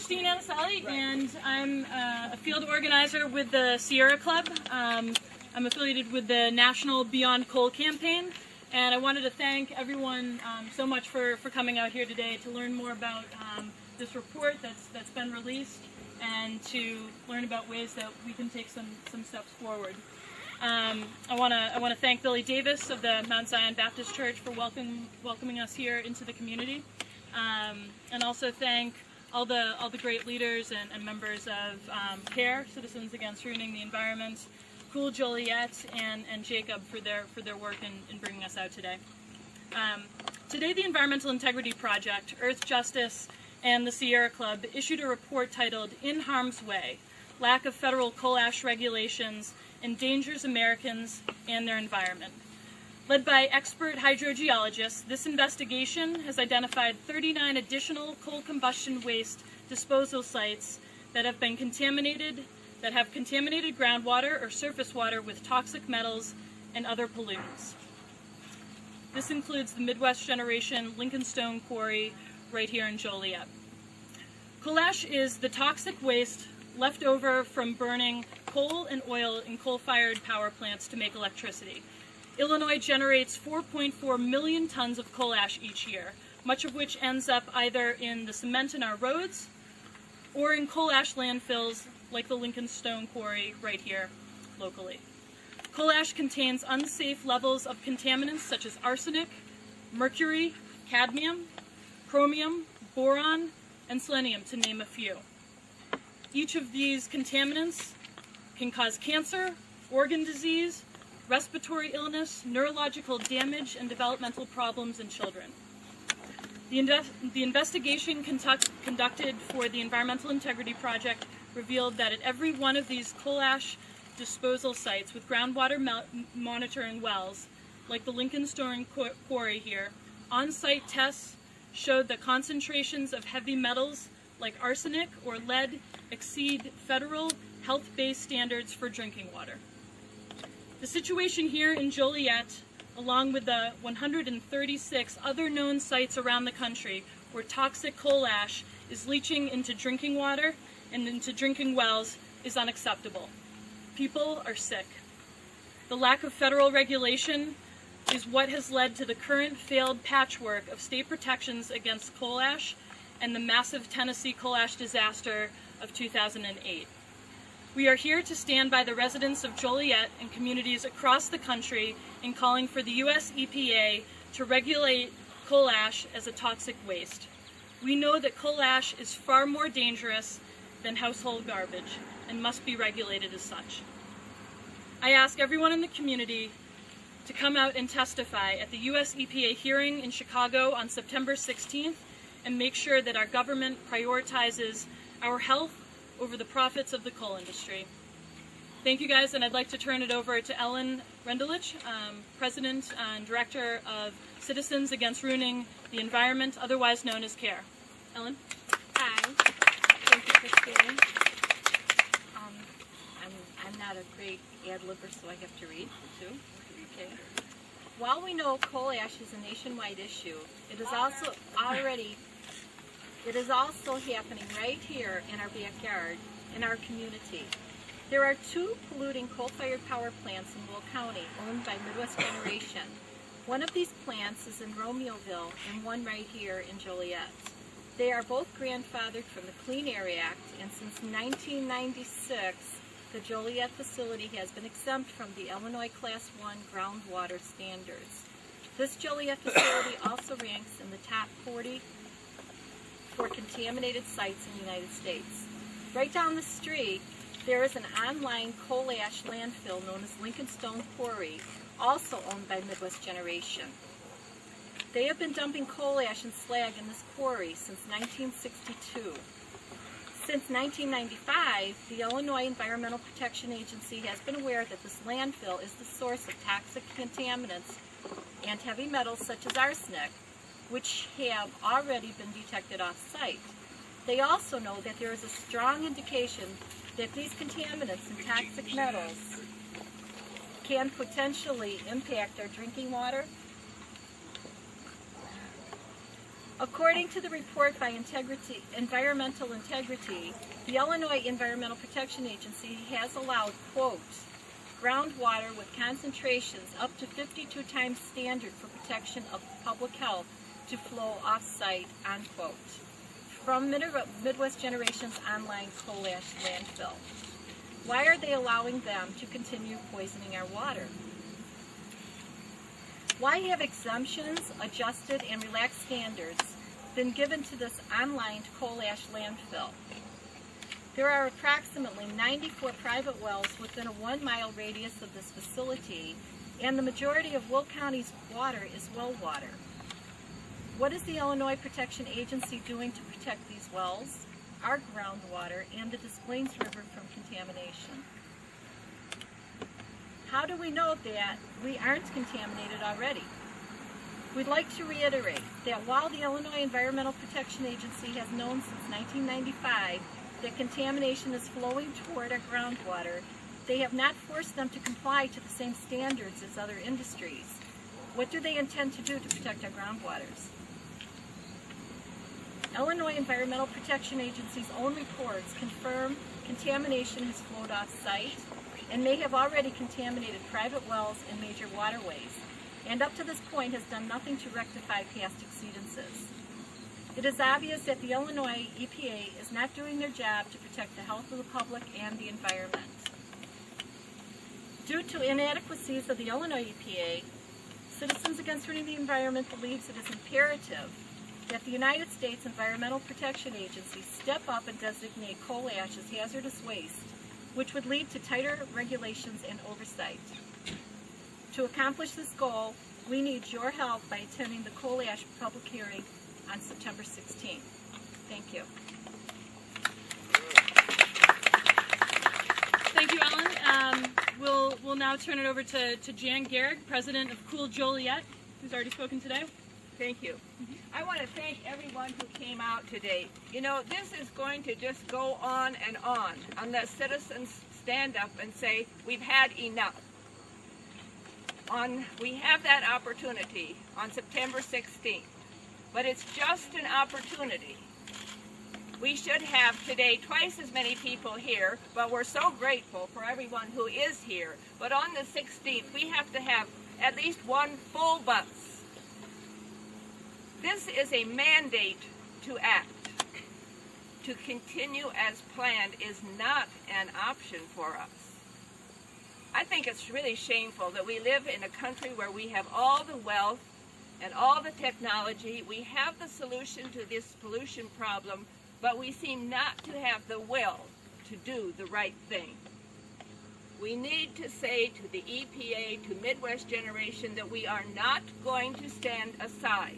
Christine Anaselli, and I'm a field organizer with the Sierra Club. I'm affiliated with the National Beyond Coal campaign, and I wanted to thank everyone so much for coming out here today to learn more about this report that's been released and to learn about ways that we can take some steps forward. I want to thank Billy Davis of the Mount Zion Baptist Church for welcoming us here into the community, and also thank all the great leaders and members of CARE, Citizens Against Ruining the Environment, Cool Joliet, and Jacob for their work in bringing us out today. Today, the Environmental Integrity Project, Earth Justice, and the Sierra Club issued a report titled "In Harm's Way: Lack of Federal Coal Ash Regulations Endangers Americans and Their Environment." Led by expert hydrogeologists, this investigation has identified 39 additional coal combustion waste disposal sites that have contaminated groundwater or surface water with toxic metals and other pollutants. This includes the Midwest Generation Lincoln Stone Quarry right here in Joliet. Coal ash is the toxic waste left over from burning coal and oil in coal-fired power plants to make electricity. Illinois generates 4.4 million tons of coal ash each year, much of which ends up either in the cement in our roads or in coal ash landfills like the Lincoln Stone Quarry right here locally. Coal ash contains unsafe levels of contaminants such as arsenic, mercury, cadmium, chromium, boron, and selenium, to name a few. Each of these contaminants can cause cancer, organ disease, respiratory illness, neurological damage, and developmental problems in children. The investigation conducted for the Environmental Integrity Project revealed that at every one of these coal ash disposal sites with groundwater monitoring wells, like the Lincoln Stone Quarry here, on-site tests showed that concentrations of heavy metals like arsenic or lead exceed federal health-based standards for drinking water. The situation here in Joliet, along with the 136 other known sites around the country where toxic coal ash is leaching into drinking water and into drinking wells, is unacceptable. People are sick. The lack of federal regulation is what has led to the current failed patchwork of state protections against coal ash and the massive Tennessee coal ash disaster of 2008. We are here to stand by the residents of Joliet and communities across the country in calling for the U.S. EPA to regulate coal ash as a toxic waste. We know that coal ash is far more dangerous than household garbage and must be regulated as such. I ask everyone in the community to come out and testify at the U.S. EPA hearing in Chicago on September 16th and make sure that our government prioritizes our health over the profits of the coal industry. Thank you guys, and I'd like to turn it over to Ellen Rendulich, President and Director of Citizens Against Ruining the Environment, otherwise known as CARE. Ellen? Hi. Thank you, Christine. I'm not a great ad-libber, so I have to read too. Okay. While we know coal ash is a nationwide issue, it is also happening right here in our backyard, in our community. There are two polluting coal-fired power plants in Will County owned by Midwest Generation. One of these plants is in Romeoville and one right here in Joliet. They are both grandfathered from the Clean Air Act, and since 1996, the Joliet facility has been exempt from the Illinois Class 1 groundwater standards. This Joliet facility also ranks in the top 40 for contaminated sites in the United States. Right down the street, there is an online coal ash landfill known as Lincoln Stone Quarry, also owned by Midwest Generation. They have been dumping coal ash and slag in this quarry since 1962. Since 1995, the Illinois Environmental Protection Agency has been aware that this landfill is the source of toxic contaminants and heavy metals such as arsenic, which have already been detected off-site. They also know that there is a strong indication that these contaminants and toxic metals can potentially impact our drinking water According to the report by Environmental Integrity, the Illinois Environmental Protection Agency has allowed, quote, groundwater with concentrations up to 52 times standard for protection of public health to flow off-site, unquote, from Midwest Generation's online coal ash landfill. Why are they allowing them to continue poisoning our water? Why have exemptions, adjusted, and relaxed standards been given to this online coal ash landfill? There are approximately 94 private wells within a 1-mile radius of this facility, and the majority of Will County's water is well water. What is the Illinois Protection Agency doing to protect these wells, our groundwater, and the Des Plaines River from contamination? How do we know that we aren't contaminated already? We'd like to reiterate that while the Illinois Environmental Protection Agency has known since 1995 that contamination is flowing toward our groundwater, they have not forced them to comply to the same standards as other industries. What do they intend to do to protect our groundwaters? Illinois Environmental Protection Agency's own reports confirm contamination has flowed off-site and may have already contaminated private wells and major waterways, and up to this point has done nothing to rectify past exceedances. It is obvious that the Illinois EPA is not doing their job to protect the health of the public and the environment. Due to inadequacies of the Illinois EPA, Citizens Against Ruining the Environment believes it is imperative that the United States Environmental Protection Agency step up and designate coal ash as hazardous waste, which would lead to tighter regulations and oversight. To accomplish this goal, we need your help by attending the coal ash public hearing on September 16th. Thank you. Thank you, Ellen. We'll now turn it over to Jan Garrick, president of Cool Joliet, who's already spoken today. Thank you. I want to thank everyone who came out today. You know, this is going to just go on unless citizens stand up and say, we've had enough. We have that opportunity on September 16th, but it's just an opportunity. We should have today twice as many people here, but we're so grateful for everyone who is here. But on the 16th, we have to have at least one full bus. This is a mandate to act. To continue as planned is not an option for us. I think it's really shameful that we live in a country where we have all the wealth and all the technology. We have the solution to this pollution problem, but we seem not to have the will to do the right thing. We need to say to the EPA, to Midwest Generation, that we are not going to stand aside.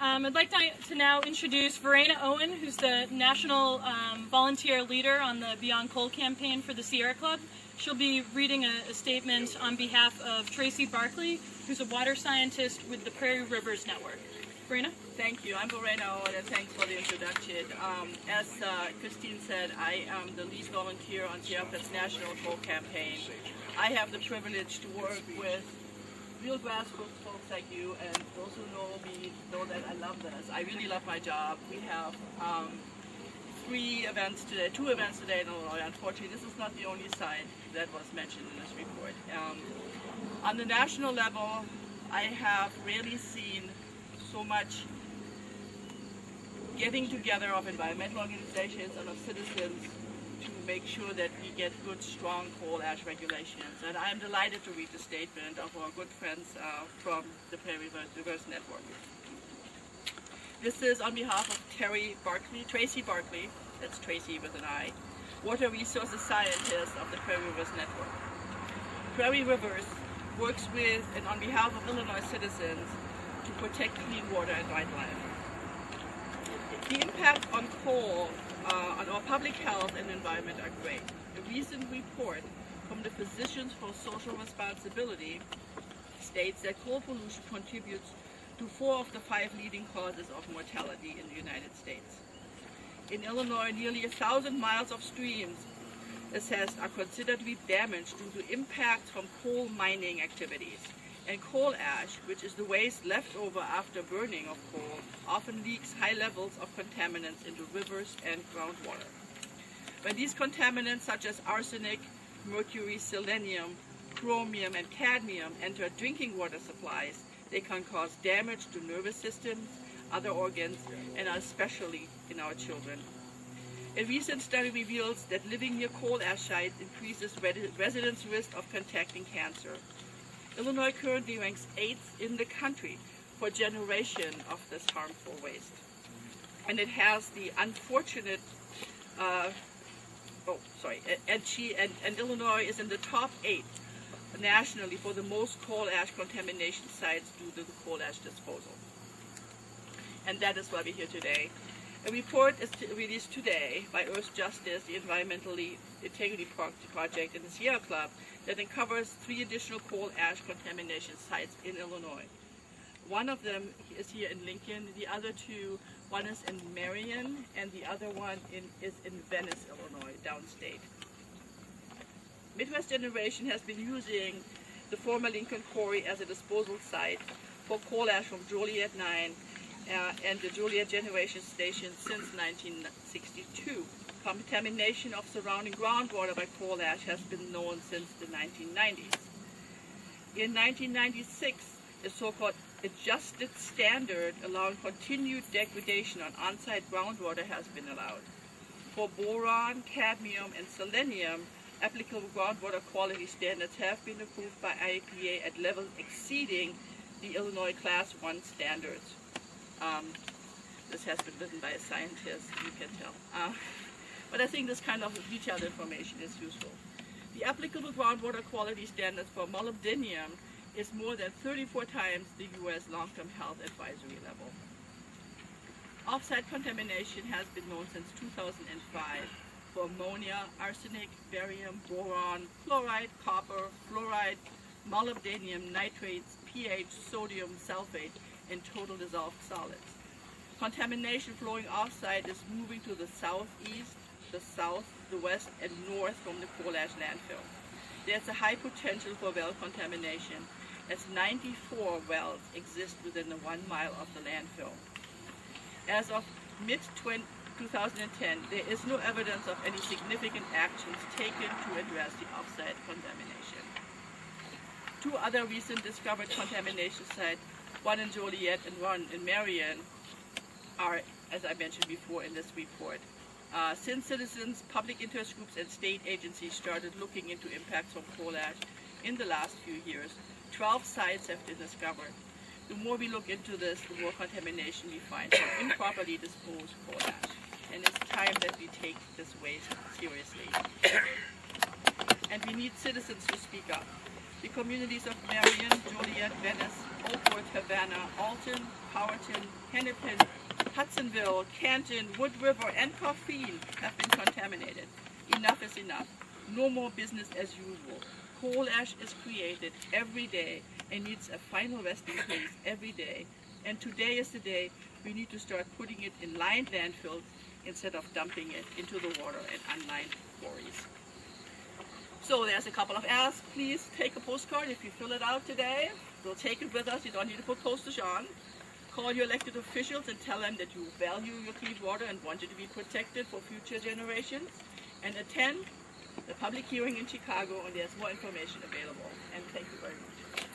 I'd like to now introduce Verena Owen, who's the national volunteer leader on the Beyond Coal campaign for the Sierra Club. She'll be reading a statement on behalf of Tracy Barkley, who's a water scientist with the Prairie Rivers Network. Verena? Thank you. I'm Verena Owen, and thanks for the introduction. As Christine said, I am the lead volunteer on Sierra Club's national coal campaign. I have the privilege to work with real grassroots folks like you, and those who know me know that I love this. I really love my job. We have two events today in Illinois. Unfortunately, this is not the only site that was mentioned in this report. On the national level, I have rarely seen so much getting together of environmental organizations and of citizens to make sure that we get good, strong coal ash regulations. And I'm delighted to read the statement of our good friends from the Prairie Rivers Network. This is on behalf of Tracy Barkley, that's Tracy with an I, water resources scientist of the Prairie Rivers Network. Prairie Rivers works with and on behalf of Illinois citizens to protect clean water and wildlife. The impact on coal on our public health and environment are great. A recent report from the Physicians for Social Responsibility states that coal pollution contributes to 4 of the 5 leading causes of mortality in the United States. In Illinois, nearly 1,000 miles of streams assessed are considered to be damaged due to impacts from coal mining activities. And coal ash, which is the waste left over after burning of coal, often leaks high levels of contaminants into rivers and groundwater. When these contaminants such as arsenic, mercury, selenium, chromium, and cadmium enter drinking water supplies, they can cause damage to nervous systems, other organs, and especially in our children. A recent study reveals that living near coal ash sites increases residents' risk of contracting cancer. Illinois currently ranks 8th in the country for generation of this harmful waste. And it has the unfortunate, and Illinois is in the top 8 nationally for the most coal ash contamination sites due to the coal ash disposal. And that is why we're here today. A report is released today by Earth Justice, the Environmental Integrity Project, and the Sierra Club that uncovers 3 additional coal ash contamination sites in Illinois. One of them is here in Lincoln, the other 2, one is in Marion, and the other one is in Venice, Illinois, downstate. Midwest Generation has been using the former Lincoln Quarry as a disposal site for coal ash from Joliet 9 and the Joliet Generation Station since 1962. Contamination of surrounding groundwater by coal ash has been known since the 1990s. In 1996, a so-called adjusted standard allowing continued degradation on on-site groundwater has been allowed. For boron, cadmium, and selenium, applicable groundwater quality standards have been approved by IEPA at levels exceeding the Illinois Class 1 standards. This has been written by a scientist, you can tell. But I think this kind of detailed information is useful. The applicable groundwater quality standards for molybdenum is more than 34 times the U.S. long-term health advisory level. Off-site contamination has been known since 2005 for ammonia, arsenic, barium, boron, chloride, copper, fluoride, molybdenum, nitrates, pH, sodium, sulfate, and total dissolved solids. Contamination flowing off-site is moving to the southeast, the south, the west, and north from the coal ash landfill. There's a high potential for well contamination, as 94 wells exist within the 1 mile of the landfill. As of mid-2010, there is no evidence of any significant actions taken to address the off-site contamination. 2 other recent discovered contamination sites, one in Joliet and one in Marion, are, as I mentioned before in this report. Since citizens, public interest groups, and state agencies started looking into impacts from coal ash in the last few years, 12 sites have been discovered. The more we look into this, the more contamination we find from improperly disposed coal ash. And it's time that we take this waste seriously. And we need citizens to speak up. The communities of Marion, Joliet, Venice, Oakwood, Havana, Alton, Powhatan, Hennepin, Hudsonville, Canton, Wood River, and Coffeen have been contaminated. Enough is enough. No more business as usual. Coal ash is created every day and needs a final resting place every day. And today is the day we need to start putting it in lined landfills instead of dumping it into the water at unlined quarries. So there's a couple of asks. Please take a postcard if you fill it out today. We'll take it with us. You don't need to put postage on. Call your elected officials and tell them that you value your clean water and want it to be protected for future generations. And attend the public hearing in Chicago, and there's more information available. And thank you very much.